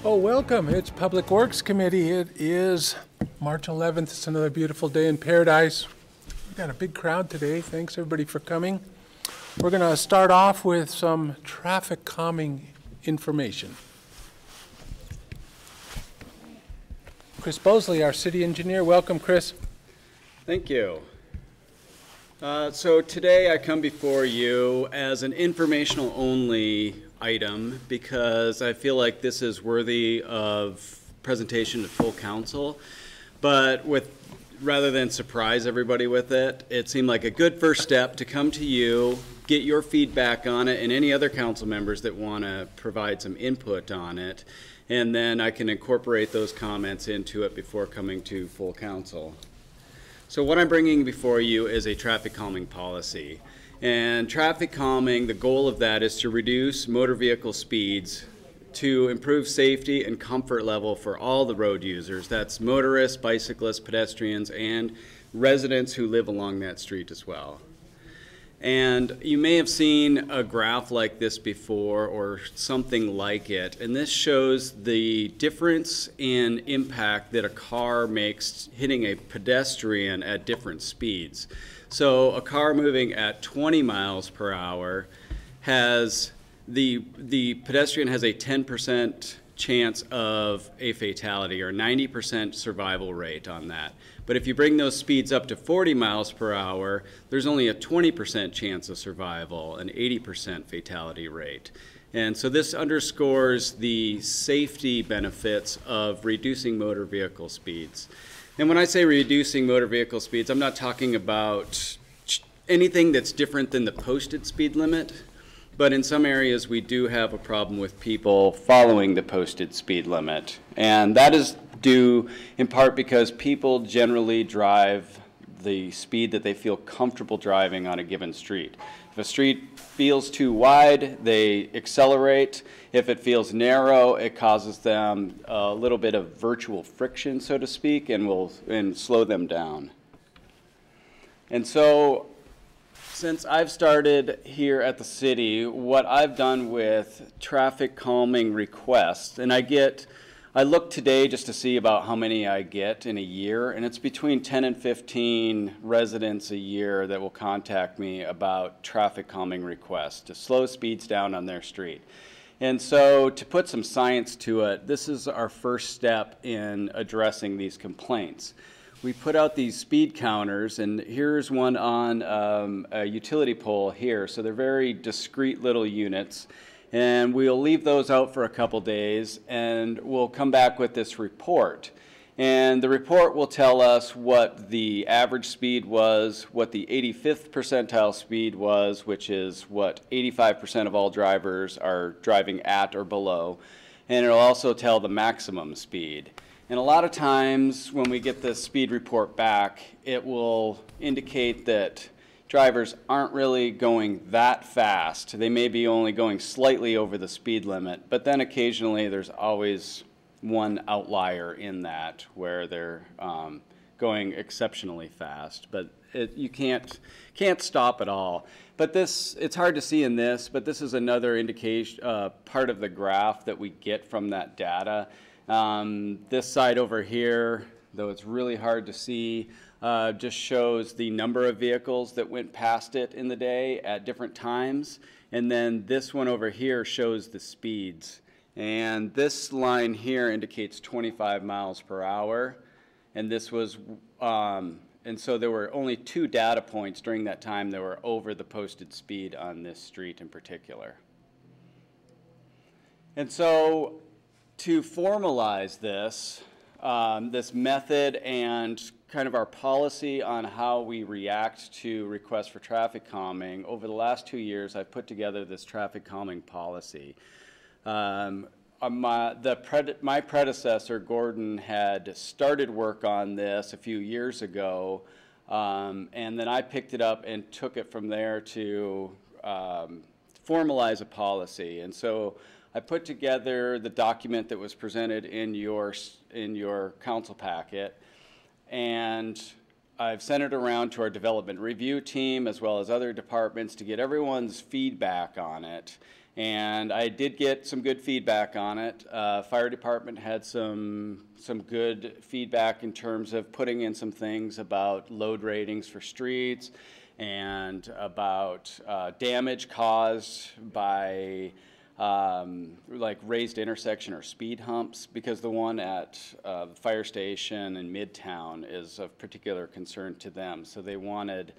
Oh, welcome. It's Public Works Committee. It is March 11th. It's another beautiful day in paradise. We've got a big crowd today. Thanks, everybody, for coming. We're going to start off with some traffic calming information. Chris Bosley, our city engineer. Welcome, Chris. Thank you. So today I come before you as an informational only item because I feel like this is worthy of presentation to full council, but rather than surprise everybody with it, it seemed like a good first step to come to you, get your feedback on it, and any other council members that want to provide some input on it, and then I can incorporate those comments into it before coming to full council. So what I'm bringing before you is a traffic calming policy. And traffic calming, the goal of that is to reduce motor vehicle speeds to improve safety and comfort level for all the road users. That's motorists, bicyclists, pedestrians, and residents who live along that street as well. And you may have seen a graph like this before or something like it. And this shows the difference in impact that a car makes hitting a pedestrian at different speeds. So a car moving at 20 miles per hour has the pedestrian has a 10% chance of a fatality or 90% survival rate on that. But if you bring those speeds up to 40 miles per hour, there's only a 20% chance of survival, an 80% fatality rate. And so this underscores the safety benefits of reducing motor vehicle speeds. And when I say reducing motor vehicle speeds, I'm not talking about anything that's different than the posted speed limit, but in some areas we do have a problem with people following the posted speed limit. And that is due in part because people generally drive the speed that they feel comfortable driving on a given street. If a street feels too wide, they accelerate. If it feels narrow, it causes them a little bit of virtual friction, so to speak, and slow them down. And so, since I've started here at the city, what I've done with traffic calming requests, and I look today just to see about how many I get in a year, and it's between 10 and 15 residents a year that will contact me about traffic calming requests to slow speeds down on their street. And so to put some science to it, this is our first step in addressing these complaints. We put out these speed counters, and here's one on a utility pole here, so they're very discrete little units. And we'll leave those out for a couple days, and we'll come back with this report. And the report will tell us what the average speed was, what the 85th percentile speed was, which is what 85% of all drivers are driving at or below. And it'll also tell the maximum speed. And a lot of times when we get the speed report back, it will indicate that drivers aren't really going that fast. They may be only going slightly over the speed limit, but then occasionally there's always one outlier in that where they're going exceptionally fast. But you can't stop at all. But it's hard to see in this, but this is another indication, part of the graph that we get from that data. This side over here, though it's really hard to see, just shows the number of vehicles that went past it in the day at different times. And then this one over here shows the speeds. And this line here indicates 25 miles per hour. And this was, and so there were only 2 data points during that time that were over the posted speed on this street in particular. And so to formalize this, this method and kind of our policy on how we react to requests for traffic calming, over the last 2 years I've put together this traffic calming policy. My predecessor, Gordon, had started work on this a few years ago, and then I picked it up and took it from there to formalize a policy. And so I put together the document that was presented in your council packet, and I've sent it around to our development review team as well as other departments to get everyone's feedback on it. And I did get some good feedback on it. Fire department had some good feedback in terms of putting in some things about load ratings for streets and about damage caused by like raised intersection or speed humps, because the one at the fire station in Midtown is of particular concern to them. So they wanted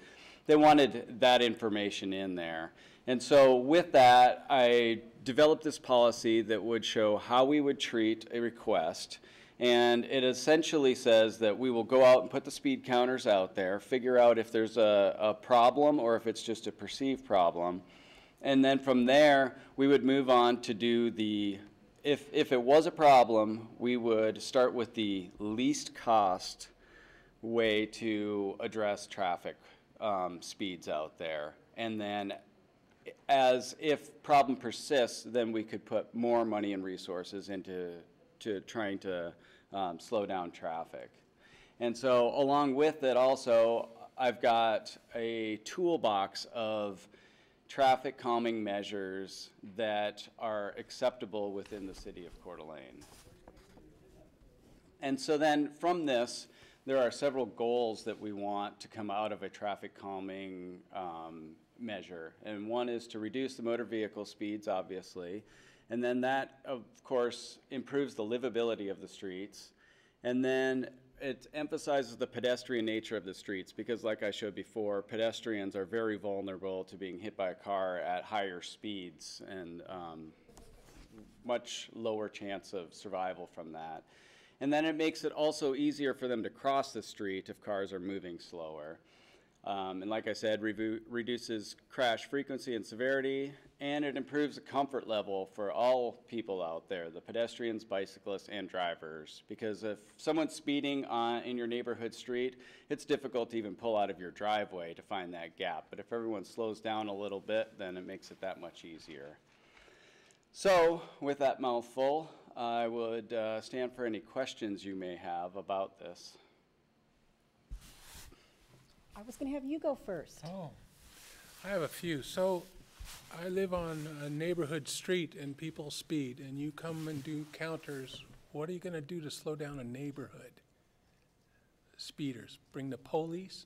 that information in there. And so with that, I developed this policy that would show how we would treat a request. And it essentially says that we will go out and put the speed counters out there, figure out if there's a problem or if it's just a perceived problem. And then from there, we would move on to do if it was a problem, we would start with the least cost way to address traffic speeds out there. And then as if problem persists, then we could put more money and resources into trying to slow down traffic. And so along with it also, I've got a toolbox of traffic calming measures that are acceptable within the city of Coeur d'Alene. And so then from this, there are several goals that we want to come out of a traffic calming measure. And one is to reduce the motor vehicle speeds, obviously. And then that, of course, improves the livability of the streets. And then it emphasizes the pedestrian nature of the streets because, like I showed before, pedestrians are very vulnerable to being hit by a car at higher speeds and much lower chance of survival from that. And then it makes it also easier for them to cross the street if cars are moving slower. And like I said, reduces crash frequency and severity, and it improves the comfort level for all people out there, the pedestrians, bicyclists, and drivers. Because if someone's speeding in your neighborhood street, it's difficult to even pull out of your driveway to find that gap. But if everyone slows down a little bit, then it makes it that much easier. So, with that mouthful, I would stand for any questions you may have about this. I was going to have you go first. Oh, I have a few. So I live on a neighborhood street and people speed, and you come and do counters. What are you going to do to slow down a neighborhood? Speeders, bring the police?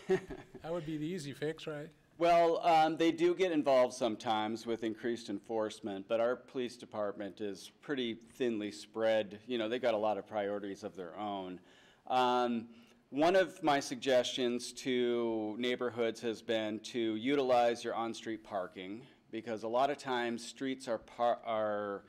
That would be the easy fix, right? Well, they do get involved sometimes with increased enforcement, but our police department is pretty thinly spread. You know, they got a lot of priorities of their own. One of my suggestions to neighborhoods has been to utilize your on-street parking, because a lot of times streets are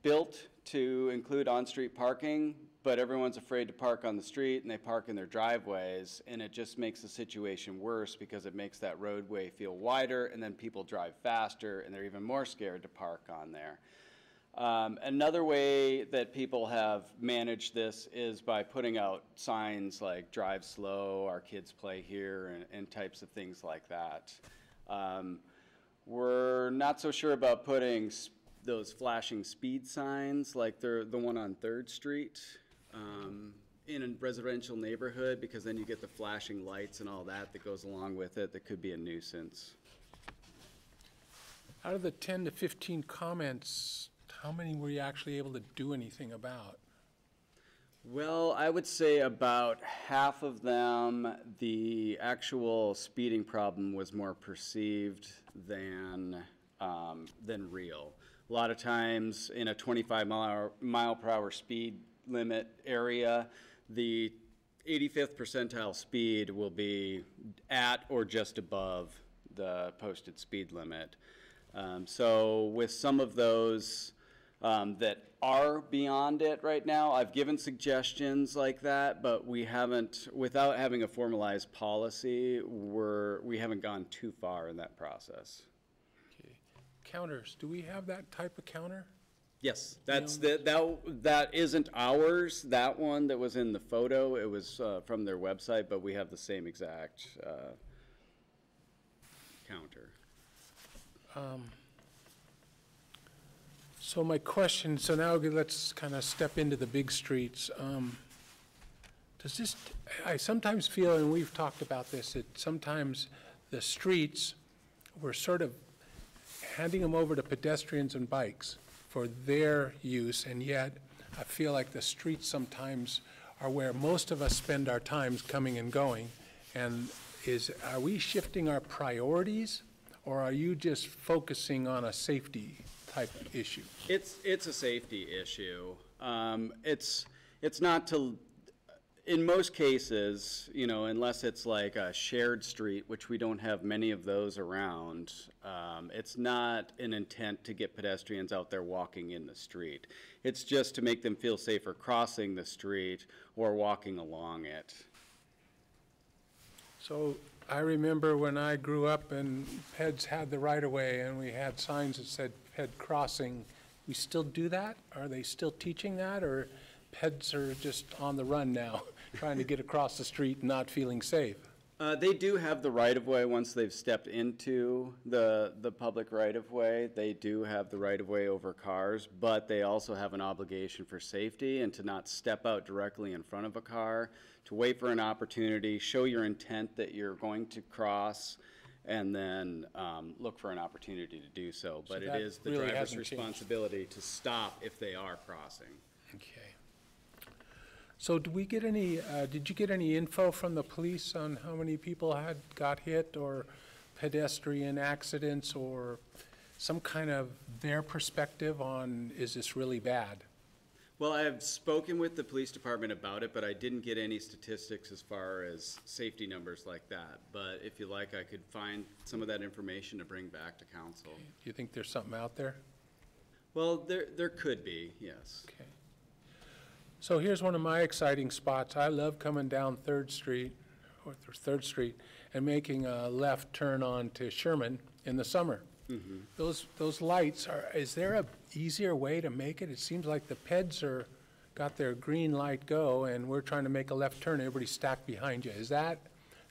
built to include on-street parking, but everyone's afraid to park on the street and they park in their driveways, and it just makes the situation worse because it makes that roadway feel wider, and then people drive faster and they're even more scared to park on there. Another way that people have managed this is by putting out signs like drive slow, our kids play here, and types of things like that. We're not so sure about putting those flashing speed signs like the one on 3rd Street in a residential neighborhood, because then you get the flashing lights and all that goes along with it that could be a nuisance. Out of the 10 to 15 comments, how many were you actually able to do anything about? Well, I would say about half of them, the actual speeding problem was more perceived than real. A lot of times in a 25 mile per hour speed limit area, the 85th percentile speed will be at or just above the posted speed limit. So with some of those that are beyond it right now, I've given suggestions like that, but we haven't, without having a formalized policy, we haven't gone too far in that process. Okay. Counters, do we have that type of counter? Yes, that isn't ours. That one that was in the photo, it was from their website, but we have the same exact counter. So my question, so now let's kind of step into the big streets. I sometimes feel, and we've talked about this, that sometimes the streets were sort of handing them over to pedestrians and bikes for their use, and yet I feel like the streets sometimes are where most of us spend our times coming and going. And are we shifting our priorities, or are you just focusing on a safety type issue? It's a safety issue. It's not to, in most cases, you know, unless it's like a shared street, which we don't have many of those around, it's not an intent to get pedestrians out there walking in the street. It's just to make them feel safer crossing the street or walking along it. So I remember when I grew up and PEDs had the right-of-way and we had signs that said PED crossing. We still do that? Are they still teaching that, or PEDs are just on the run now, trying to get across the street and not feeling safe? They do have the right-of-way once they've stepped into the public right-of-way. They do have the right-of-way over cars, but they also have an obligation for safety and to not step out directly in front of a car, to wait for an opportunity, show your intent that you're going to cross, and then look for an opportunity to do so. But it is the really driver's hasn't responsibility to stop if they are crossing. Okay. So did you get any info from the police on how many people got hit, or pedestrian accidents, or some kind of their perspective on, is this really bad? Well, I have spoken with the police department about it, but I didn't get any statistics as far as safety numbers like that. But if you like, I could find some of that information to bring back to council. Do you think there's something out there? Well, there could be, yes. Okay. So here's one of my exciting spots. I love coming down 3rd Street and making a left turn on to Sherman in the summer. Mm-hmm. Those lights is there a easier way to make it? It seems like the PEDs got their green light go and we're trying to make a left turn, everybody's stacked behind you. Is that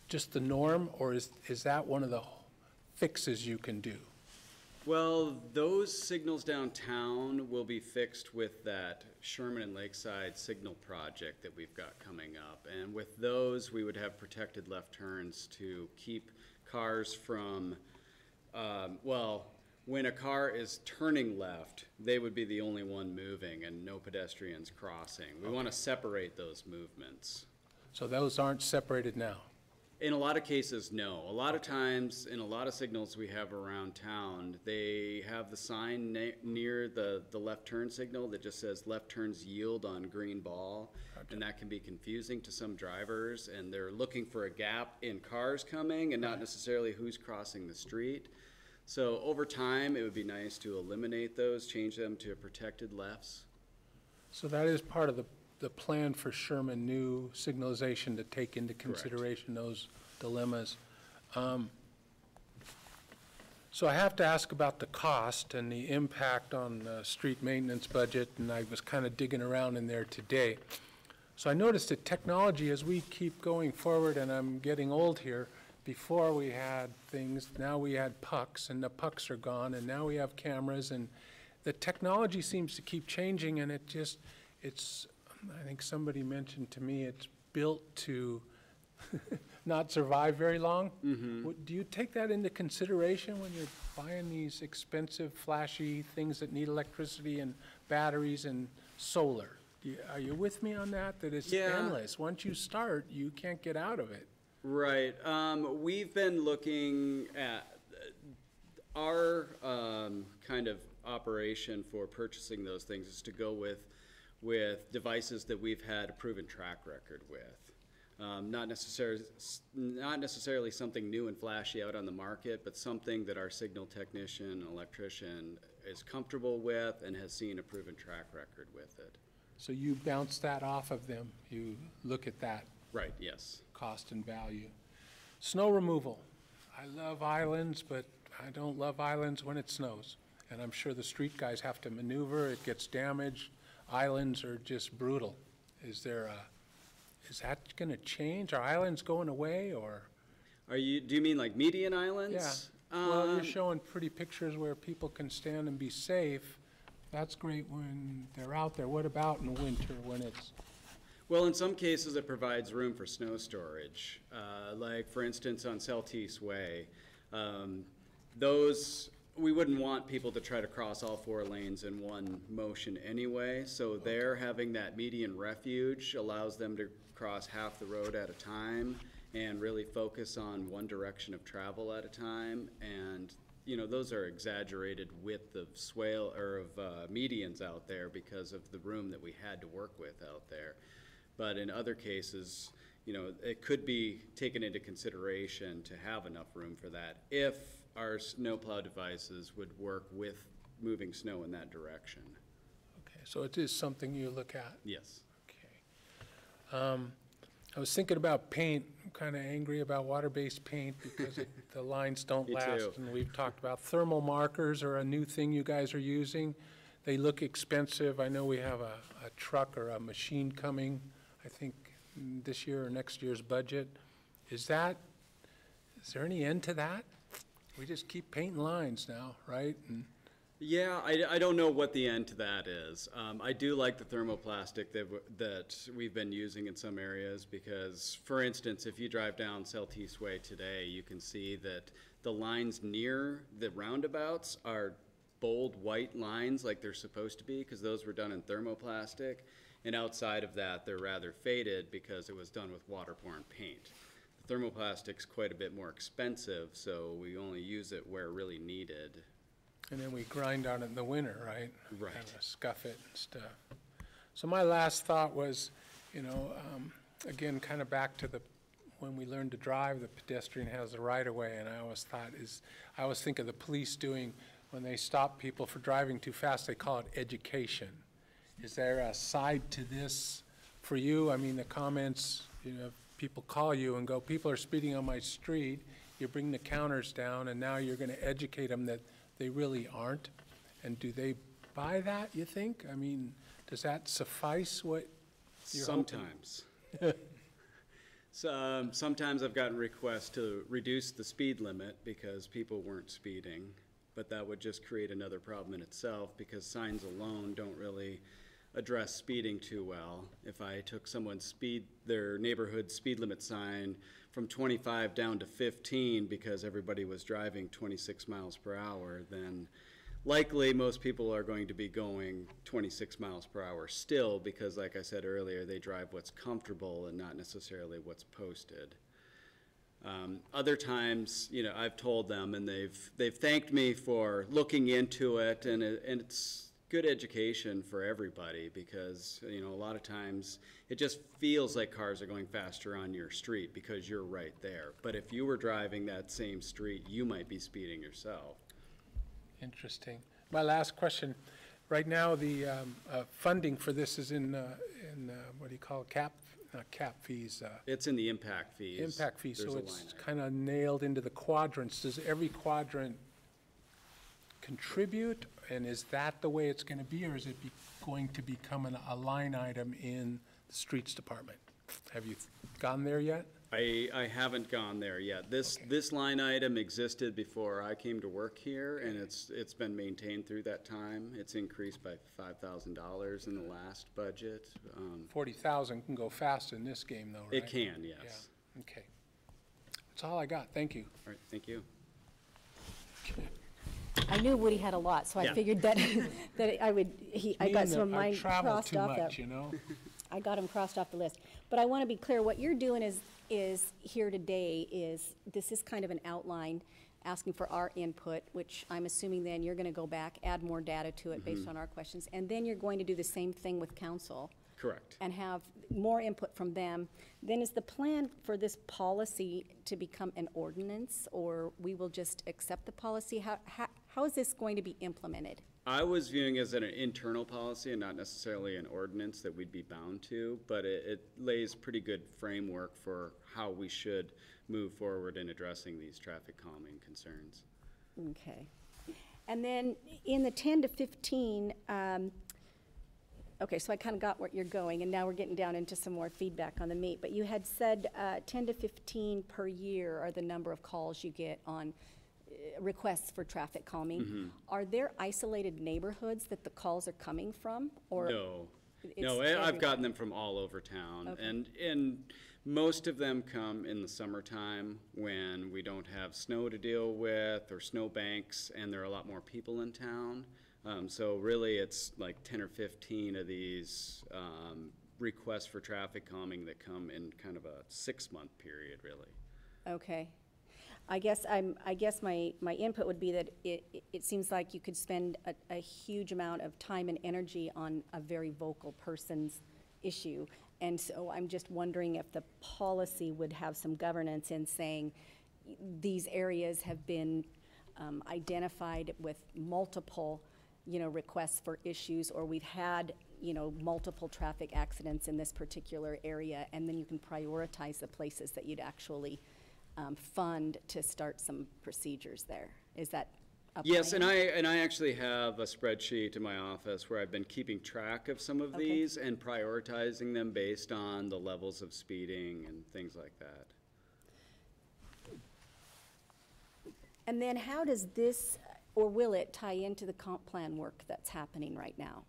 just the norm, or is that one of the fixes you can do? Well, those signals downtown will be fixed with that Sherman and Lakeside signal project that we've got coming up. And with those, we would have protected left turns to keep cars from, when a car is turning left, they would be the only one moving and no pedestrians crossing. We want to separate those movements. So those aren't separated now? In a lot of cases, no. A lot of times, in a lot of signals we have around town, they have the sign near the left turn signal that just says left turns yield on green ball, and that can be confusing to some drivers, and they're looking for a gap in cars coming and not necessarily who's crossing the street. So over time, it would be nice to eliminate those, change them to protected lefts. So that is part of the plan for Sherman, new signalization to take into consideration those dilemmas. So I have to ask about the cost and the impact on the street maintenance budget, and I was kind of digging around in there today. So I noticed that technology, as we keep going forward, and I'm getting old here, before we had things, now we had pucks, and the pucks are gone, and now we have cameras, and the technology seems to keep changing, and it's I think somebody mentioned to me it's built to not survive very long. Mm-hmm. Do you take that into consideration when you're buying these expensive, flashy things that need electricity and batteries and solar? Are you with me on that? That it's endless. Once you start, you can't get out of it. Right. We've been looking at our kind of operation for purchasing those things is to go with devices that we've had a proven track record with. Not necessarily something new and flashy out on the market, but something that our signal technician and electrician is comfortable with and has seen a proven track record with it. So you bounce that off of them. You look at that. Right, yes. Cost and value. Snow removal. I love islands, but I don't love islands when it snows. And I'm sure the street guys have to maneuver. It gets damaged. Islands are just brutal. Is that going to change? Are islands going away, or? Do you mean like median islands? Yeah. Well, you're showing pretty pictures where people can stand and be safe. That's great when they're out there. What about in winter when it's? Well, in some cases it provides room for snow storage. Like for instance on Celtice Way, those we wouldn't want people to try to cross all 4 lanes in one motion anyway. So there, having that median refuge allows them to cross half the road at a time and really focus on one direction of travel at a time. And, you know, those are exaggerated width of swale or of medians out there because of the room that we had to work with out there. But in other cases, you know, it could be taken into consideration to have enough room for that if our snowplow devices would work with moving snow in that direction. Okay, so it is something you look at? Yes. Okay. I was thinking about paint. I'm kind of angry about water-based paint because the lines don't Me last. too. And we've talked about thermal markers are a new thing you guys are using. They look expensive. I know we have a truck or a machine coming, I think, this year or next year's budget. Is there any end to that? We just keep painting lines now, right? And Yeah, I don't know what the end to that is. I do like the thermoplastic that we've been using in some areas because, for instance, if you drive down Celtice Way today, you can see that the lines near the roundabouts are bold white lines like they're supposed to be because those were done in thermoplastic. And outside of that, they're rather faded because it was done with waterborne paint. The thermoplastic's quite a bit more expensive, so we only use it where really needed. then we grind on it in the winter, right? Right. Kind of scuff it and stuff. So my last thought was, you know, again, kind of back to when we learn to drive, the pedestrian has the right of way, and I always think of the police doing, when they stop people for driving too fast, they call it education. Is there a side to this for you? I mean, the comments, you know, people call you and go, people are speeding on my street, you bring the counters down, and now you're going to educate them that they really aren't. And do they buy that, you think? I mean, does that suffice what you're Sometimes. Sometimes I've gotten requests to reduce the speed limit because people weren't speeding, but that would just create another problem in itself because signs alone don't really address speeding too well. If I took their neighborhood speed limit sign from 25 down to 15 because everybody was driving 26 miles per hour, then likely most people are going to be going 26 miles per hour still because, like I said earlier, they drive what's comfortable and not necessarily what's posted. Other times, you know, I've told them and they've thanked me for looking into it, and it's good education for everybody because, you know, a lot of times it just feels like cars are going faster on your street because you're right there. But if you were driving that same street, you might be speeding yourself. Interesting. My last question. Right now, the funding for this is in what do you call it, not cap fees? It's in the impact fees. Impact fees, There's so a it's line item. kind of nailed into the quadrants. Does every quadrant contribute, and is that the way it's going to be, or is it going to become a line item in the streets department? Have you gone there yet? I haven't gone there yet. This line item existed before I came to work here, and it's been maintained through that time. It's increased by $5,000 in the last budget. 40,000 can go fast in this game, though, right? It can, yes. Yeah. Okay. That's all I got. Thank you. All right, thank you. I knew Woody had a lot, so I Yeah. figured that I got some of mine I travel crossed too off. much, you know? I got them crossed off the list. But I want to be clear, what you're doing is here today is, this is kind of an outline asking for our input, which I'm assuming then you're going to go back, add more data to it based on our questions, and then you're going to do the same thing with council. Correct. And have more input from them. Then is the plan for this policy to become an ordinance, or we will just accept the policy? How is this going to be implemented? I was viewing it as an internal policy and not necessarily an ordinance that we'd be bound to, but it lays pretty good framework for how we should move forward in addressing these traffic calming concerns. Okay. And then in the 10 to 15, okay, so I kind of got where you're going, and now we're getting down into some more feedback on the meat. But you had said 10 to 15 per year are the number of calls you get on requests for traffic calming. Are there isolated neighborhoods that the calls are coming from? Or No. it's No, I've everywhere? gotten them from all over town. Okay. And Most of them come in the summertime when we don't have snow to deal with or snow banks, and there are a lot more people in town. So really it's like 10 or 15 of these requests for traffic calming that come in kind of a 6-month period, really. Okay. I guess my input would be that it seems like you could spend a huge amount of time and energy on a very vocal person's issue. And so I'm just wondering if the policy would have some governance in saying these areas have been identified with multiple, requests for issues, or we've had, multiple traffic accidents in this particular area, and then you can prioritize the places that you'd actually fund to start some procedures there. Is that a plan? Yes, and I actually have a spreadsheet in my office where I've been keeping track of some of these and prioritizing them based on the levels of speeding and things like that. And then how does this, or will it tie into the comp plan work that's happening right now,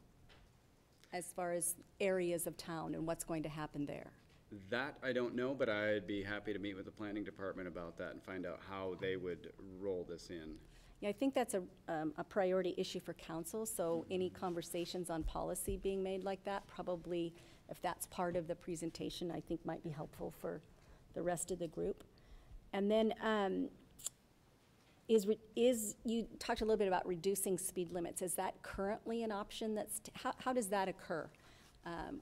as far as areas of town and what's going to happen there? That I don't know, but I'd be happy to meet with the planning department about that and find out how they would roll this in. Yeah, I think that's a priority issue for council, so any conversations on policy being made like that, probably, if that's part of the presentation, I think might be helpful for the rest of the group. And then you talked a little bit about reducing speed limits. Is that currently an option? How does that occur?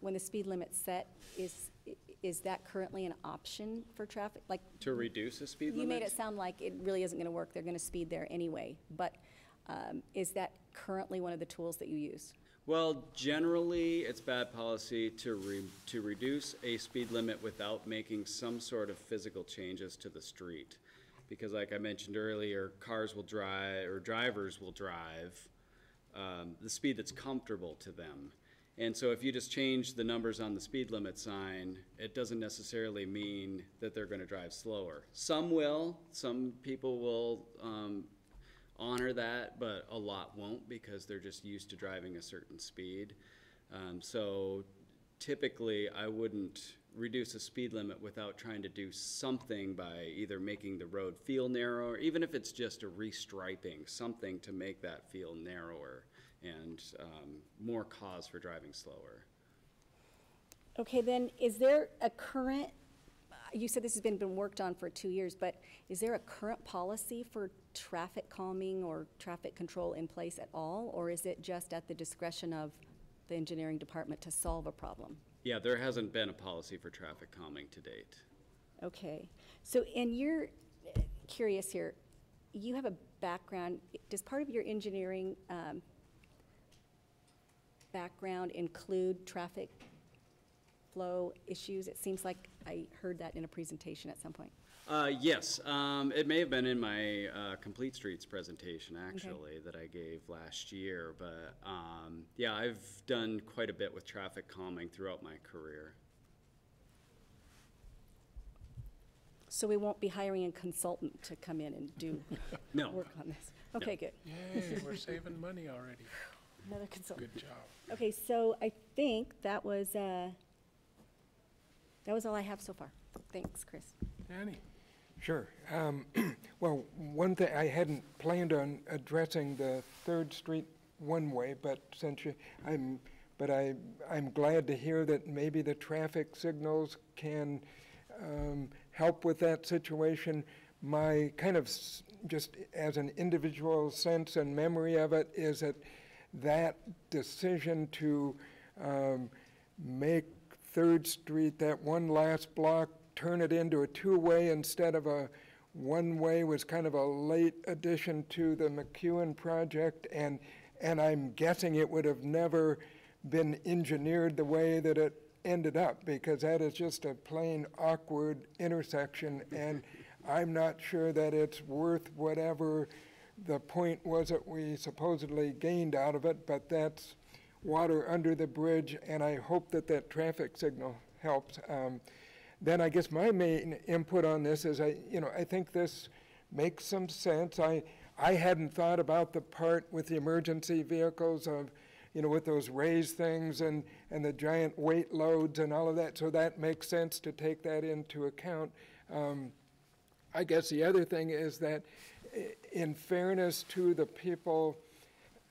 When the speed limit's set, is that currently an option for traffic? Like, to reduce the speed limit? You made it sound like it really isn't going to work. They're going to speed there anyway. But is that currently one of the tools that you use? Well, generally, it's bad policy to reduce a speed limit without making some sort of physical changes to the street. Because like I mentioned earlier, cars will drive, or drivers will drive the speed that's comfortable to them. And so if you just change the numbers on the speed limit sign, it doesn't necessarily mean that they're going to drive slower. Some will. Some people will honor that, but a lot won't because they're just used to driving a certain speed. So typically, I wouldn't reduce a speed limit without trying to do something by either making the road feel narrower, even if it's just a restriping, something to make that feel narrower and more cause for driving slower. Okay, then is there a current, you said this has been worked on for 2 years, but is there a current policy for traffic calming or traffic control in place at all? Or is it just at the discretion of the engineering department to solve a problem? Yeah, there hasn't been a policy for traffic calming to date. Okay, so and you're curious here, you have a background, does part of your engineering background include traffic flow issues? It seems like I heard that in a presentation at some point. Yes, it may have been in my Complete Streets presentation, actually, that I gave last year. But yeah, I've done quite a bit with traffic calming throughout my career. So we won't be hiring a consultant to come in and do No. work on this? Okay, No. good. Yay, we're saving money already. Another consultant. Good job. Okay, so I think that was all I have so far. Thanks, Chris. Danny? Sure. Well, one thing, I hadn't planned on addressing the 3rd Street one-way, but since I'm glad to hear that maybe the traffic signals can help with that situation. My kind of, just as an individual sense and memory of it, is that decision to make 3rd Street, that one last block, turn it into a 2-way instead of a 1-way was kind of a late addition to the McEwen project, and I'm guessing it would have never been engineered the way that it ended up, because that is just a plain awkward intersection, and I'm not sure that it's worth whatever the point was that we supposedly gained out of it, but that's water under the bridge, and I hope that that traffic signal helps. Then I guess my main input on this is I think this makes some sense. I hadn't thought about the part with the emergency vehicles of, with those raised things and the giant weight loads and all of that, so that makes sense to take that into account. I guess the other thing is that in fairness to the people,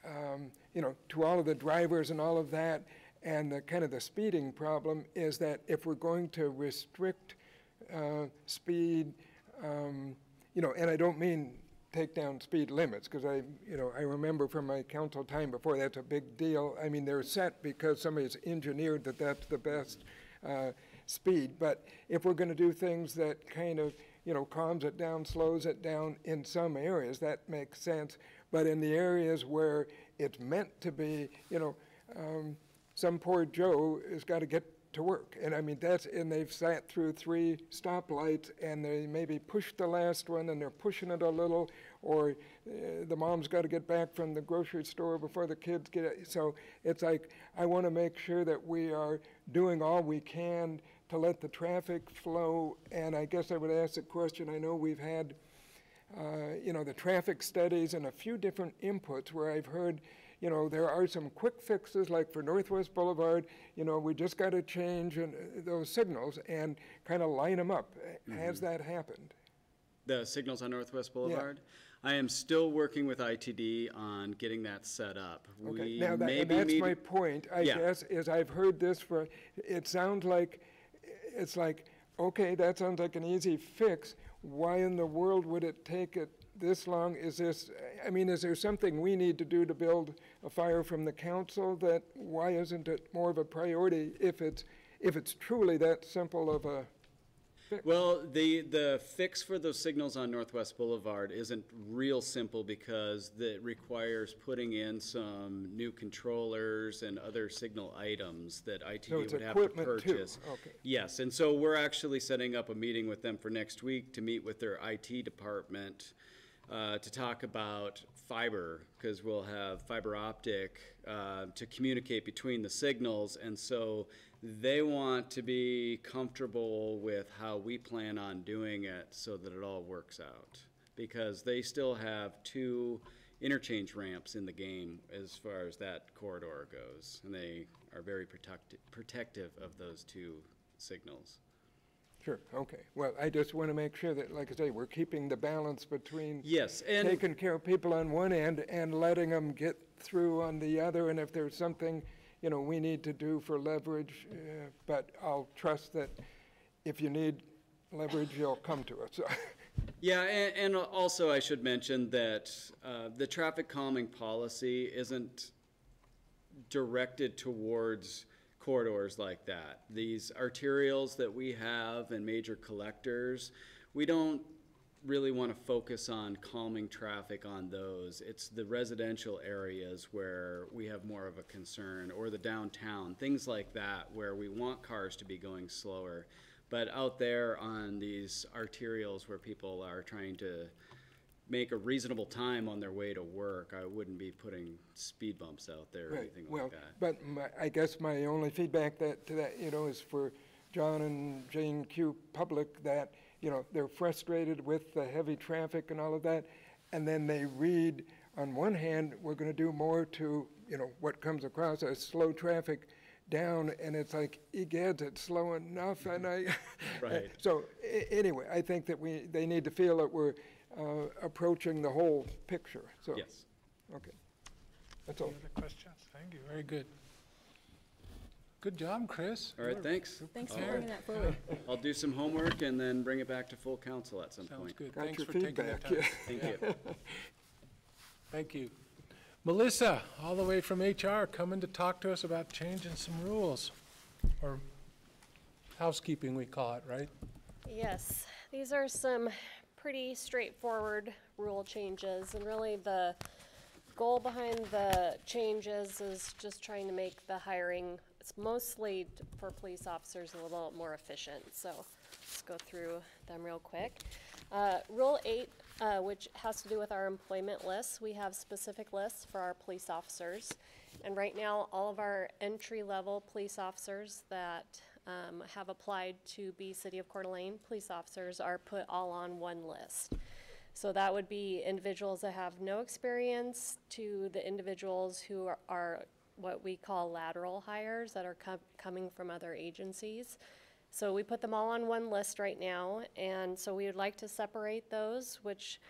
to all of the drivers and all of that, and the kind of the speeding problem is that if we're going to restrict speed, and I don't mean take down speed limits, because I remember from my council time before, that's a big deal. I mean, they're set because somebody's engineered that that's the best speed. But if we're going to do things that kind of, calms it down, slows it down in some areas, that makes sense. But in the areas where it's meant to be, some poor Joe has got to get to work. And I mean, and they've sat through 3 stoplights and they maybe pushed the last one and they're pushing it a little, or the mom's got to get back from the grocery store before the kids get it. So it's like, I want to make sure that we are doing all we can to let the traffic flow. And I guess I would ask the question, I know we've had, the traffic studies and a few different inputs where I've heard, there are some quick fixes, like for Northwest Boulevard, we just got to change those signals and kind of line them up. Mm-hmm. Has that happened? The signals on Northwest Boulevard? Yeah. I am still working with ITD on getting that set up. Okay. Now that's my point, I guess, is I've heard this it sounds like, it's like, okay, that sounds like an easy fix. Why in the world would it take it this long? Is there something we need to do to build a fire from the council? Why isn't it more of a priority if it's truly that simple of a fix? Well, the fix for those signals on Northwest Boulevard isn't real simple because it requires putting in some new controllers and other signal items that ITD would have to purchase. Too. Okay. Yes, and so we're actually setting up a meeting with them for next week to meet with their IT department to talk about fiber, because we'll have fiber optic to communicate between the signals, and so they want to be comfortable with how we plan on doing it so that it all works out, because they still have 2 interchange ramps in the game as far as that corridor goes, and they are very protective of those 2 signals. Sure, okay. Well, I just want to make sure that, like I say, we're keeping the balance between and taking care of people on one end and letting them get through on the other. And if there's something, we need to do for leverage, but I'll trust that if you need leverage, you'll come to us. Yeah, and also I should mention that the traffic calming policy isn't directed towards corridors like that. These arterials that we have and major collectors, we don't really want to focus on calming traffic on those. It's the residential areas where we have more of a concern, or the downtown, things like that, where we want cars to be going slower. But out there on these arterials where people are trying to make a reasonable time on their way to work, I wouldn't be putting speed bumps out there or anything like that. But I guess my only feedback to that, is for John and Jane Q. Public, that, they're frustrated with the heavy traffic and all of that, and then they read, on one hand, we're going to do more to, what comes across as slow traffic down, and it's like, egads, it's slow enough, and Right. So anyway, I think that they need to feel that we're approaching the whole picture. So, yes. Okay. That's all. Any other questions? Thank you. Very good. Good job, Chris. All right, thanks. Thanks for bringing that forward. I'll do some homework and then bring it back to full council at some Sounds point. good. Got Thanks your for taking the feedback. time. Thank you. Thank you. Melissa, all the way from HR, coming to talk to us about changing some rules, or housekeeping we call it, right? Yes, these are some pretty straightforward rule changes, and really the goal behind the changes is just trying to make the hiring, it's mostly for police officers, a little more efficient. So let's go through them real quick. Rule 8, which has to do with our employment lists. We have specific lists for our police officers, and right now all of our entry-level police officers that have applied to be City of Coeur d'Alene police officers are put all on one list. So that would be individuals that have no experience to the individuals who are what we call lateral hires that are coming from other agencies. So we put them all on one list right now, and so we would like to separate those, which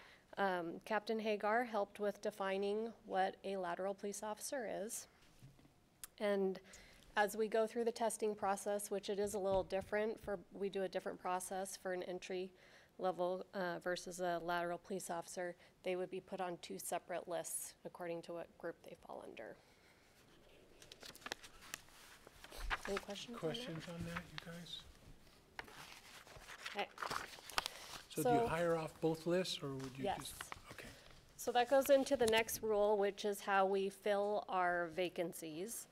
Captain Hagar helped with defining what a lateral police officer is. And as we go through the testing process, which it is a little different we do a different process for an entry level versus a lateral police officer, they would be put on 2 separate lists according to what group they fall under. Any questions? Questions on that, you guys? Okay. So do you hire off both lists, or would you Yes. just? Okay. So that goes into the next rule, which is how we fill our vacancies.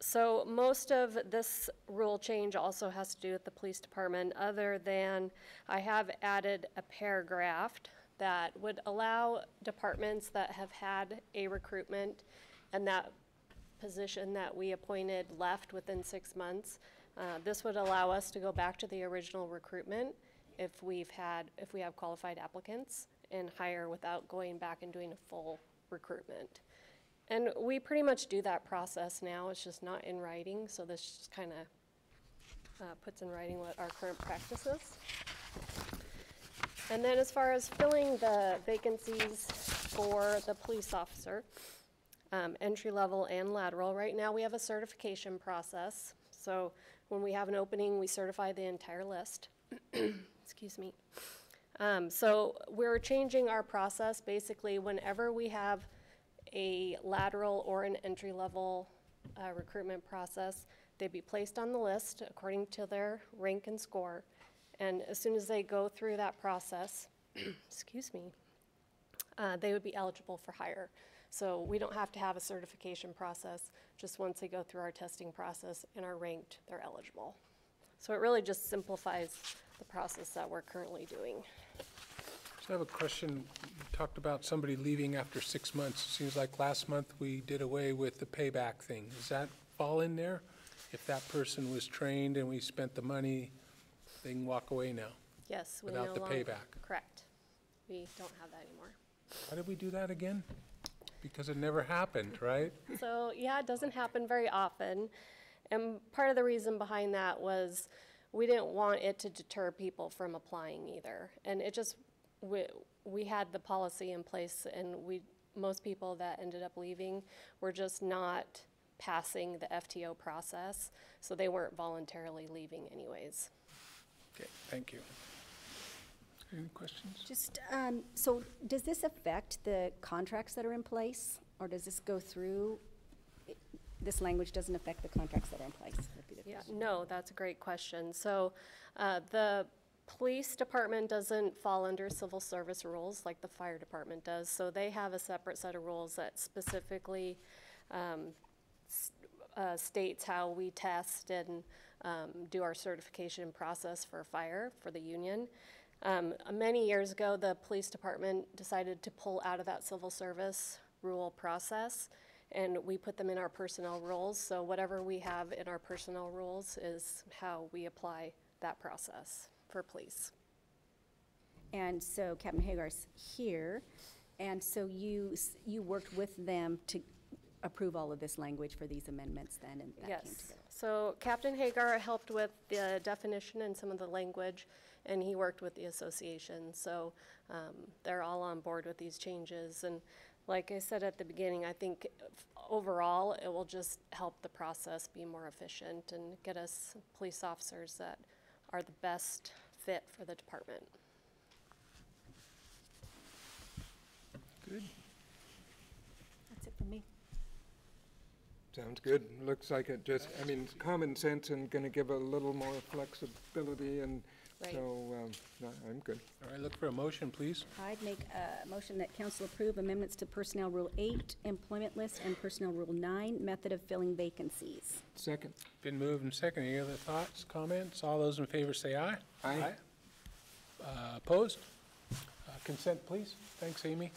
So most of this rule change also has to do with the police department, other than I have added a paragraph that would allow departments that have had a recruitment and that position that we appointed left within 6 months. This would allow us to go back to the original recruitment if we have qualified applicants and hire without going back and doing a full recruitment. And we pretty much do that process now. It's just not in writing, so this just kind of puts in writing what our current practice is. And then as far as filling the vacancies for the police officer, entry level and lateral, right now we have a certification process. So when we have an opening, we certify the entire list. Excuse me. So we're changing our process. Basically, whenever we have a lateral or an entry-level recruitment process, they'd be placed on the list according to their rank and score. And as soon as they go through that process, excuse me, they would be eligible for hire. So we don't have to have a certification process. Just once they go through our testing process and are ranked, they're eligible. So it really just simplifies the process that we're currently doing. So I have a question. You talked about somebody leaving after 6 months. It seems like last month we did away with the payback thing. Does that fall in there? If that person was trained and we spent the money, they can walk away now? Yes, we Without no the longer- payback? Correct. We don't have that anymore. Why did we do that again? Because it never happened, right? So, yeah, it doesn't happen very often. And part of the reason behind that was we didn't want it to deter people from applying either. And it just, we had the policy in place, and most people that ended up leaving were just not passing the FTO process, so they weren't voluntarily leaving anyways. Okay, thank you. Any questions? Just, so does this affect the contracts that are in place, or does this go through, this language doesn't affect the contracts that are in place? Would be the Yeah, question. no, that's a great question. So the police department doesn't fall under civil service rules like the fire department does, so they have a separate set of rules that specifically states how we test and do our certification process for fire for the union. Many years ago, the police department decided to pull out of that civil service rule process, and we put them in our personnel rules. So whatever we have in our personnel rules is how we apply that process for police. And so Captain Hagar's here, and so you worked with them to approve all of this language for these amendments then, and that came Yes. together? So Captain Hagar helped with the definition and some of the language, and he worked with the association. So they're all on board with these changes. And like I said at the beginning, I think overall it will just help the process be more efficient and get us police officers that are the best fit for the department. Good. That's it for me. Sounds good. Looks like it just, I mean, common sense and going to give a little more flexibility, and Right. so no, I'm good. All right, look for a motion, please. I'd make a motion that council approve amendments to Personnel Rule 8, Employment List, and Personnel Rule 9, Method of Filling Vacancies. Second. Been moved and seconded. Any other thoughts, comments? All those in favor say aye. Aye. Opposed? Consent, please. Thanks, Amy.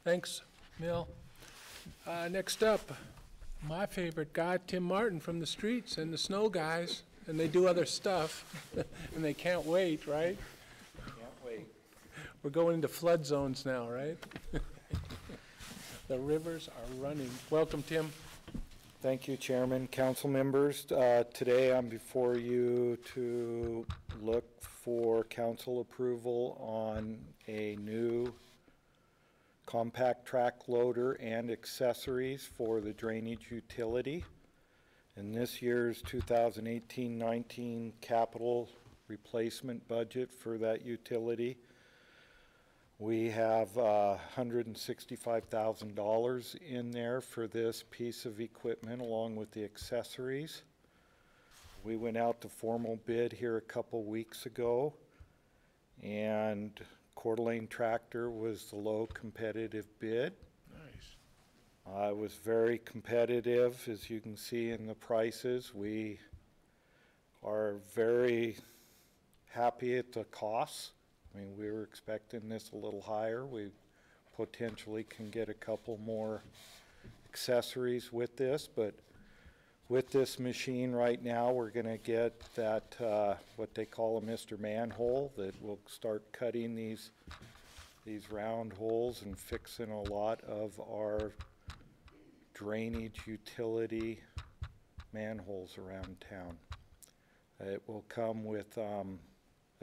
Thanks, Mill. Next up, my favorite guy, Tim Martin from the streets and the snow guys, and they do other stuff, and they can't wait, right? Can't wait. We're going into flood zones now, right? The rivers are running. Welcome, Tim. Thank you, Chairman, council members. Today I'm before you to look for council approval on a new compact track loader and accessories for the drainage utility. In this year's 2018-19 capital replacement budget for that utility, we have $165,000 in there for this piece of equipment along with the accessories. We went out to formal bid here a couple weeks ago, and Coeur d'Alene Tractor was the low competitive bid. Nice. It was very competitive, as you can see in the prices. We are very happy at the costs. I mean, we were expecting this a little higher. We potentially can get a couple more accessories with this, but with this machine right now, we're going to get that, what they call a Mr. Manhole, that will start cutting these round holes and fixing a lot of our drainage utility manholes around town. It will come with a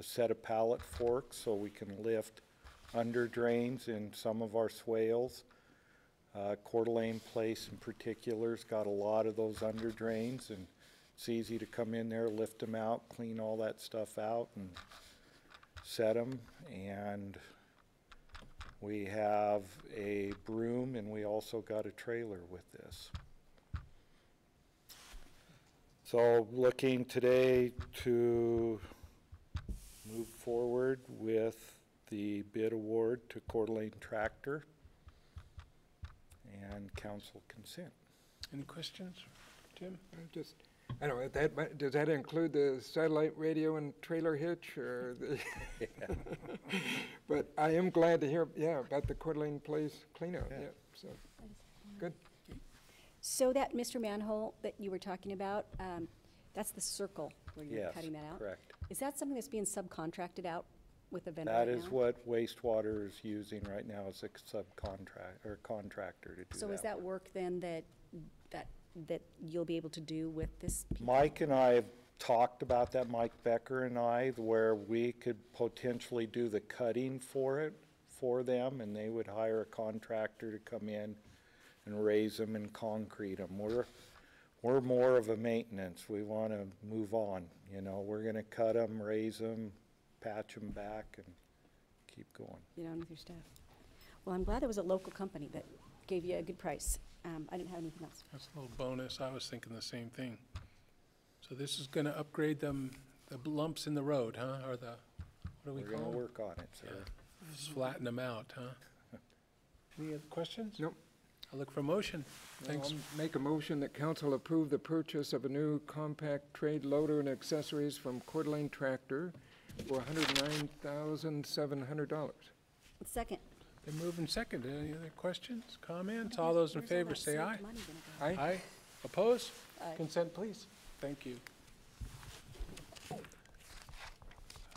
set of pallet forks so we can lift under drains in some of our swales. Coeur d'Alene Place in particular's got a lot of those under drains, and it's easy to come in there, lift them out, clean all that stuff out and set them. And we have a broom, and we also got a trailer with this. So looking today to move forward with the bid award to Coeur d'Alene Tractor and council consent. Any questions, Tim? I don't know, does that include the satellite radio and trailer hitch, or the? But I am glad to hear, about the Coeur d'Alene Place cleanout, so, good. So that Mr. Manhole that you were talking about, that's the circle where you're Yes, cutting that out? correct. Is that something that's being subcontracted out with a vendor right That now? is what wastewater is using right now as a subcontract or contractor to do that. So is that work then that you'll be able to do with this? Mike and I have talked about that, Mike Becker and I, where we could potentially do the cutting for them, and they would hire a contractor to come in and raise them and concrete them. We're more of a maintenance. We want to move on. You know, we're going to cut them, raise them, patch them back, and keep going. Get on with your stuff. Well, I'm glad there was a local company that gave you a good price. I didn't have anything else. That's a little bonus. I was thinking the same thing. So this is going to upgrade them, the lumps in the road, huh? Or the, what do we We're call going to them? work on it, sir. Just flatten them out, huh? Any other questions? Nope. I'll look for a motion. Thanks. I'll make a motion that council approve the purchase of a new compact trade loader and accessories from Coeur d'Alene Tractor for $109,700. Second. Been moved and seconded. Any other questions, comments? All those in Where's all favor that say saved aye. money gonna go? Aye. Aye. Opposed? Aye. Consent, please. Thank you.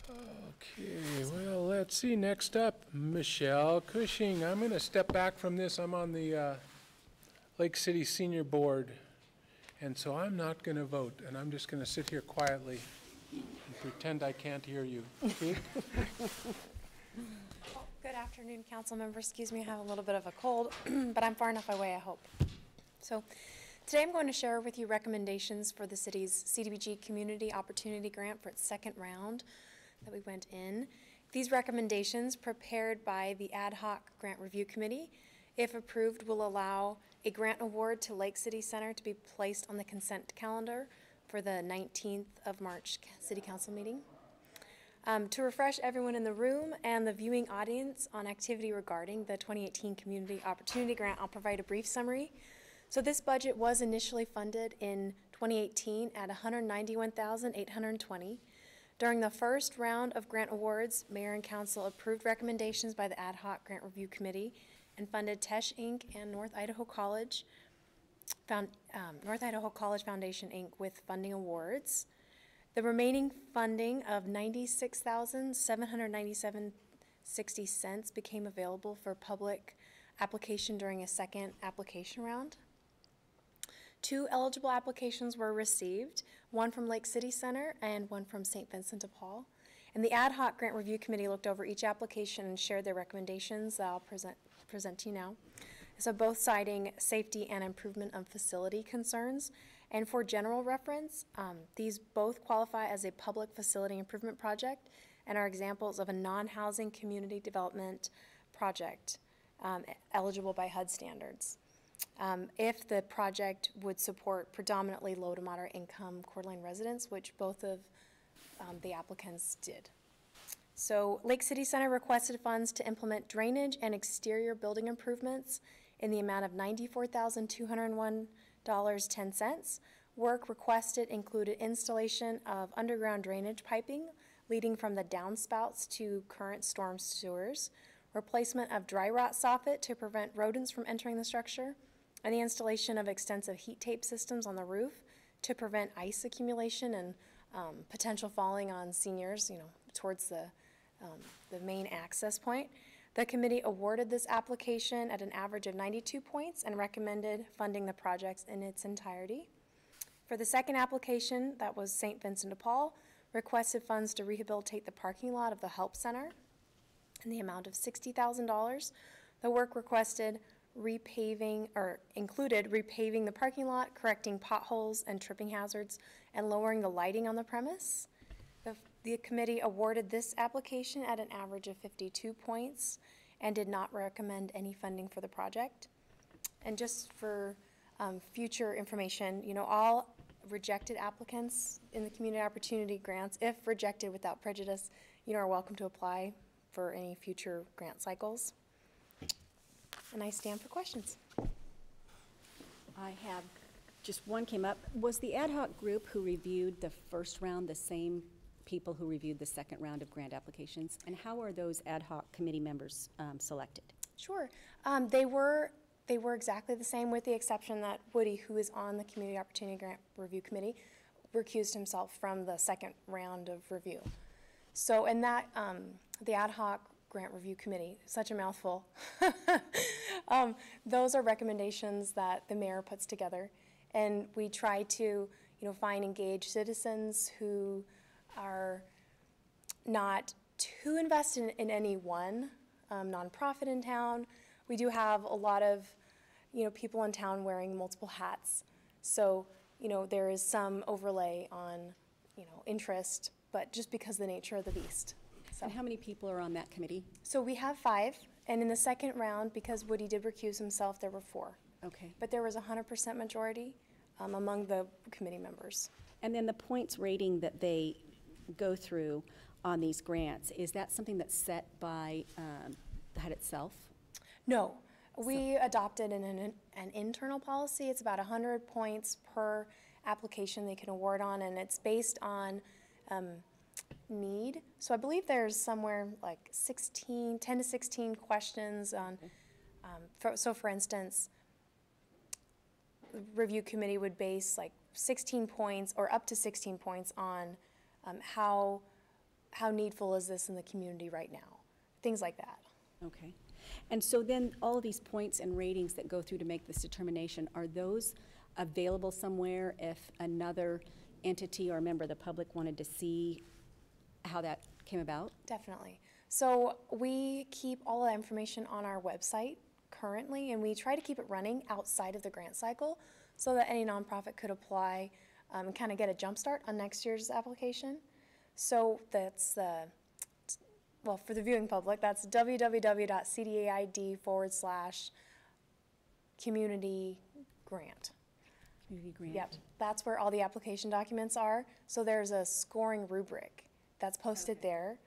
Okay, well, let's see. Next up, Michelle Cushing. I'm going to step back from this. I'm on the Lake City Senior Board, and so I'm not going to vote, and I'm just going to sit here quietly and pretend I can't hear you. Speak. Good afternoon, council members. Excuse me, I have a little bit of a cold, but I'm far enough away, I hope. So today I'm going to share with you recommendations for the city's CDBG Community Opportunity Grant for its second round that we went in. These recommendations, prepared by the Ad Hoc Grant Review Committee, if approved, will allow a grant award to Lake City Center to be placed on the consent calendar for the 19th of March City Council meeting. To refresh everyone in the room and the viewing audience on activity regarding the 2018 Community Opportunity Grant, I'll provide a brief summary. So this budget was initially funded in 2018 at $191,820. During the first round of grant awards, Mayor and Council approved recommendations by the Ad Hoc Grant Review Committee and funded Tesh Inc. and North Idaho College Foundation Inc. with funding awards. The remaining funding of $96,797.60 became available for public application during a second application round. 2 eligible applications were received, one from Lake City Center and one from St. Vincent de Paul. And the ad hoc grant review committee looked over each application and shared their recommendations that I'll present to you now. So both citing safety and improvement of facility concerns. And for general reference, these both qualify as a public facility improvement project and are examples of a non-housing community development project eligible by HUD standards. If the project would support predominantly low to moderate income Coeur d'Alene residents, which both of the applicants did. So Lake City Center requested funds to implement drainage and exterior building improvements in the amount of $94,201.10. Work requested included installation of underground drainage piping leading from the downspouts to current storm sewers, replacement of dry rot soffit to prevent rodents from entering the structure, and the installation of extensive heat tape systems on the roof to prevent ice accumulation and potential falling on seniors, towards the main access point. The committee awarded this application at an average of 92 points and recommended funding the projects in its entirety. For the second application, that was St. Vincent de Paul, requested funds to rehabilitate the parking lot of the Help Center in the amount of $60,000. The work requested included repaving the parking lot, correcting potholes and tripping hazards, and lowering the lighting on the premise. The committee awarded this application at an average of 52 points and did not recommend any funding for the project. And just for future information, all rejected applicants in the community opportunity grants, if rejected without prejudice, are welcome to apply for any future grant cycles. And I stand for questions. I have, just one came up. Was the ad hoc group who reviewed the first round the same people who reviewed the second round of grant applications? And how are those ad hoc committee members selected? Sure. They were exactly the same, with the exception that Woody, who is on the Community Opportunity Grant Review Committee, recused himself from the second round of review. So, and that, the ad hoc Grant Review Committee, such a mouthful. Those are recommendations that the mayor puts together, and we try to, find engaged citizens who are not too invested in any one nonprofit in town. We do have a lot of, people in town wearing multiple hats, so there is some overlay on, interest, but just because of the nature of the beast. So. And how many people are on that committee? So we have 5, and in the second round, because Woody did recuse himself, there were 4. Okay. But there was 100% majority among the committee members. And then the points rating that they go through on these grants, is that something that's set by the HUD itself? No. We adopted an internal policy. It's about 100 points per application they can award on, and it's based on need. So I believe there's somewhere like 10 to 16 questions on, so for instance, the review committee would base like 16 points or up to 16 points on how needful is this in the community right now, things like that. Okay. And so then all of these points and ratings that go through to make this determination, are those available somewhere if another entity or a member of the public wanted to see how that came about? Definitely. So we keep all the information on our website currently, and we try to keep it running outside of the grant cycle so that any nonprofit could apply and kind of get a jump start on next year's application. So that's well, for the viewing public, that's www.cdaid/community grant. Community grant. Yep, that's where all the application documents are. So there's a scoring rubric that's posted there.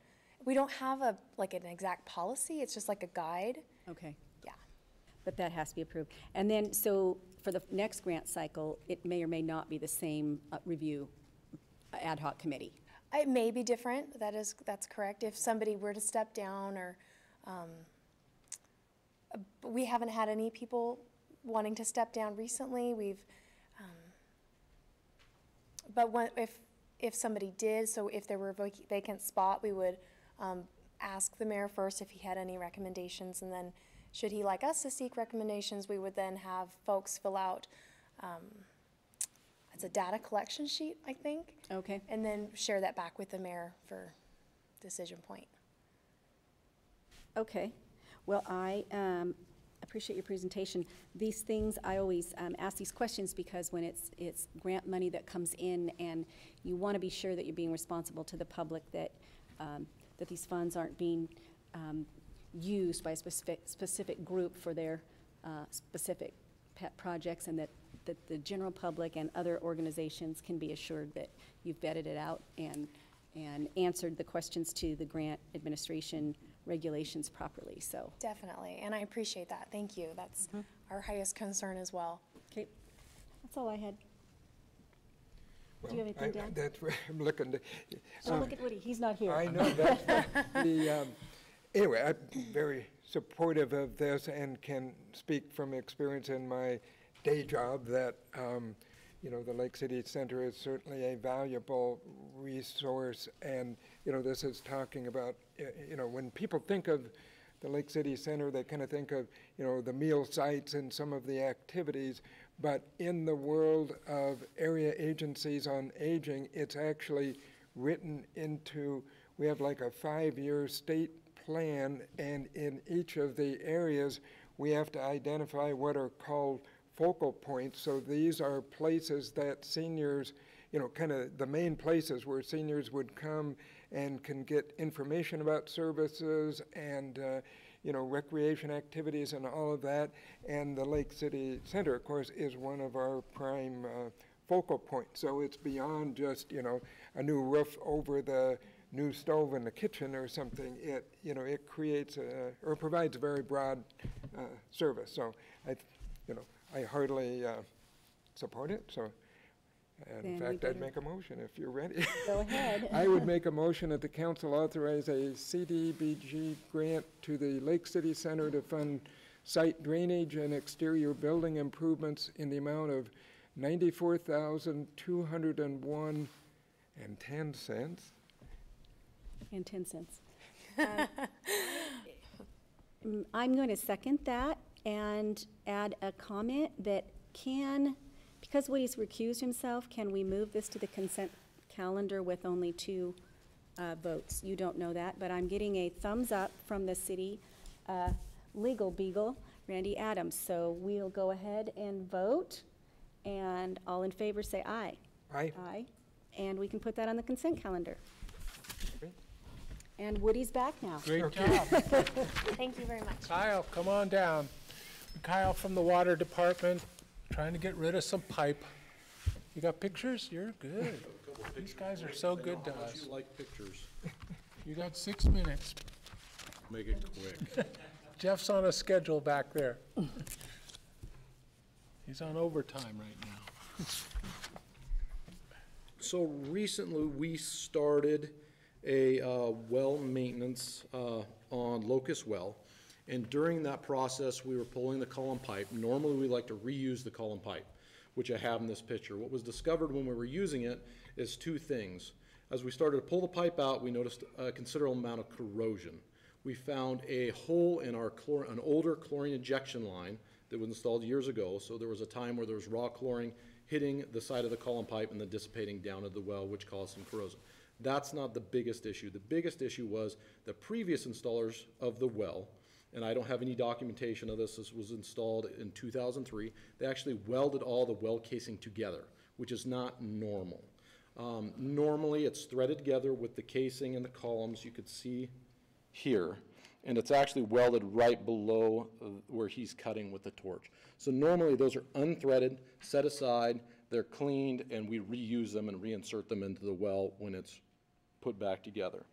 We don't have an exact policy, it's just like a guide. Okay. Yeah. But that has to be approved. And then, so for the next grant cycle, it may or may not be the same review ad hoc committee. It may be different, that's correct. If somebody were to step down or, we haven't had any people wanting to step down recently. But if somebody did, so if there were a vacant spot, we would ask the mayor first if he had any recommendations, and then Should he like us to seek recommendations, we would then have folks fill out, it's a data collection sheet, I think. Okay. And then share that back with the mayor for decision point. Okay. Well, I appreciate your presentation. These things, I always ask these questions because when it's grant money that comes in, and you want to be sure that you're being responsible to the public, that that these funds aren't being used by a specific group for their specific pet projects, and that the general public and other organizations can be assured that you've vetted it out and answered the questions to the grant administration regulations properly, so. Definitely, and I appreciate that. Thank you. That's our highest concern as well. Okay, that's all I had. Well, Do you have anything, Dan? That's where I'm looking to. Oh, look at Woody, he's not here. I know that. Anyway, I'm very supportive of this and can speak from experience in my day job that, you know, the Lake City Center is certainly a valuable resource. And, you know, this is talking about, you know, when people think of the Lake City Center, they kind of think of, you know, the meal sites and some of the activities. But in the world of area agencies on aging, it's actually written into, we have like a 5-year state plan, and in each of the areas, we have to identify what are called focal points. So these are places that seniors, you know, kind of the main places where seniors would come and can get information about services and, you know, recreation activities and all of that. And the Lake City Center, of course, is one of our prime focal points. So it's beyond just, you know, a new roof over the new stove in the kitchen or something. It, you know, it creates or provides a very broad service. So you know, I heartily support it. So, and in fact, I'd make a motion if you're ready. Go ahead. I would make a motion that the council authorize a CDBG grant to the Lake City Center to fund site drainage and exterior building improvements in the amount of $94,201.10. And 10 cents. I'm going to second that and add a comment that because Woody's recused himself, can we move this to the consent calendar with only 2 votes? You don't know that, but I'm getting a thumbs up from the city legal beagle, Randy Adams. So we'll go ahead and vote, and all in favor say aye. Aye. Aye. And we can put that on the consent calendar. Okay. And Woody's back now. Great Okay. job. Thank you very much. Kyle, come on down. Kyle from the water department, trying to get rid of some pipe. You got pictures? You're good. These guys are so good to us. You like pictures. You got 6 minutes. Make it quick. Jeff's on a schedule back there. He's on overtime right now. So recently, we started a well maintenance on Locust Well. And during that process, we were pulling the column pipe. Normally, we like to reuse the column pipe, which I have in this picture. What was discovered when we were using it is 2 things. As we started to pull the pipe out, we noticed a considerable amount of corrosion. We found a hole in our an older chlorine injection line that was installed years ago. So there was a time where there was raw chlorine hitting the side of the column pipe and then dissipating down to the well, which caused some corrosion. That's not the biggest issue. The biggest issue was the previous installers of the well, and I don't have any documentation of this. This was installed in 2003. They actually welded all the well casing together, which is not normal. Normally, it's threaded together with the casing and the columns. You could see here, and it's actually welded right below where he's cutting with the torch. So normally those are unthreaded, set aside, they're cleaned, and we reuse them and reinsert them into the well when it's put back together.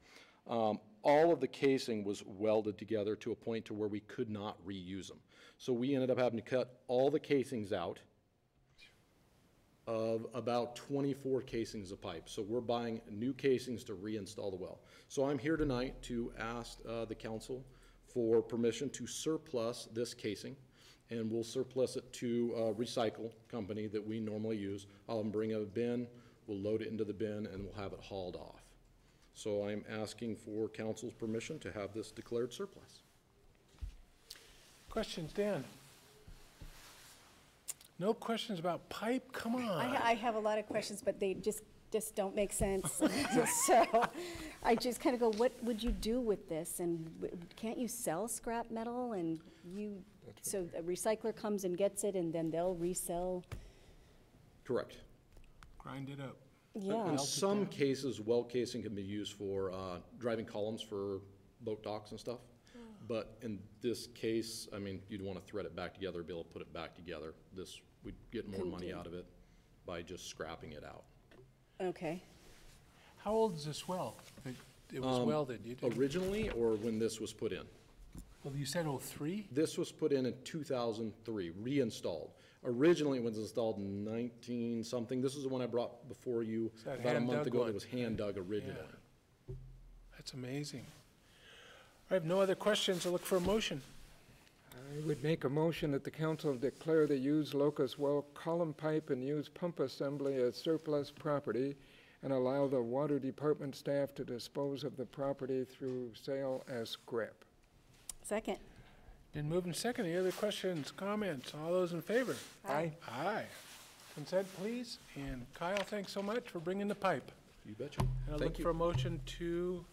All of the casing was welded together to a point to where we could not reuse them. So we ended up having to cut all the casings out of about 24 casings of pipe. So we're buying new casings to reinstall the well. So I'm here tonight to ask the council for permission to surplus this casing, and we'll surplus it to a recycle company that we normally use. I'll bring a bin, we'll load it into the bin, and we'll have it hauled off. So I'm asking for council's permission to have this declared surplus. Questions, Dan? No questions about pipe? Come on. I have a lot of questions, but they just don't make sense. So I just kind of go, what would you do with this? And can't you sell scrap metal? And so a recycler comes and gets it, and then they'll resell? Correct. Grind it up. Yeah. In some cases, well casing can be used for driving columns for boat docks and stuff. But in this case, I mean, you'd want to thread it back together, be able to put it back together. We'd get more money out of it by just scrapping it out. Okay. How old is this well? It was welded, you did? Originally, or when this was put in? Well, you said '03? This was put in 2003, reinstalled. Originally, it was installed in 19-something. This is the one I brought before you that about a month hand-dug ago. one? That was hand dug originally. That's amazing. I have no other questions. I'll look for a motion. I would make a motion that the council declare the used locust well column pipe and used pump assembly as surplus property and allow the water department staff to dispose of the property through sale as scrap. Second. Been moved and second. Any other questions, comments? All those in favor? Aye. Aye. Consent, please. And Kyle, thanks so much for bringing the pipe. You betcha. And I'll look Thank you. for a motion to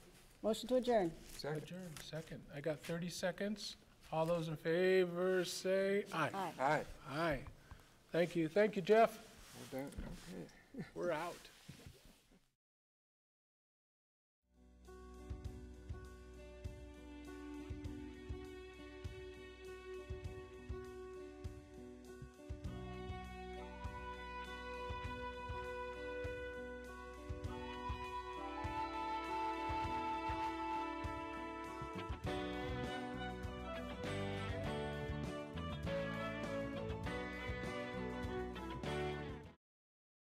Motion to adjourn. Second. adjourn. Second. I got 30 seconds. All those in favor say aye. Aye. Aye. Aye. Thank you. Thank you, Jeff. Well done. Okay. We're out.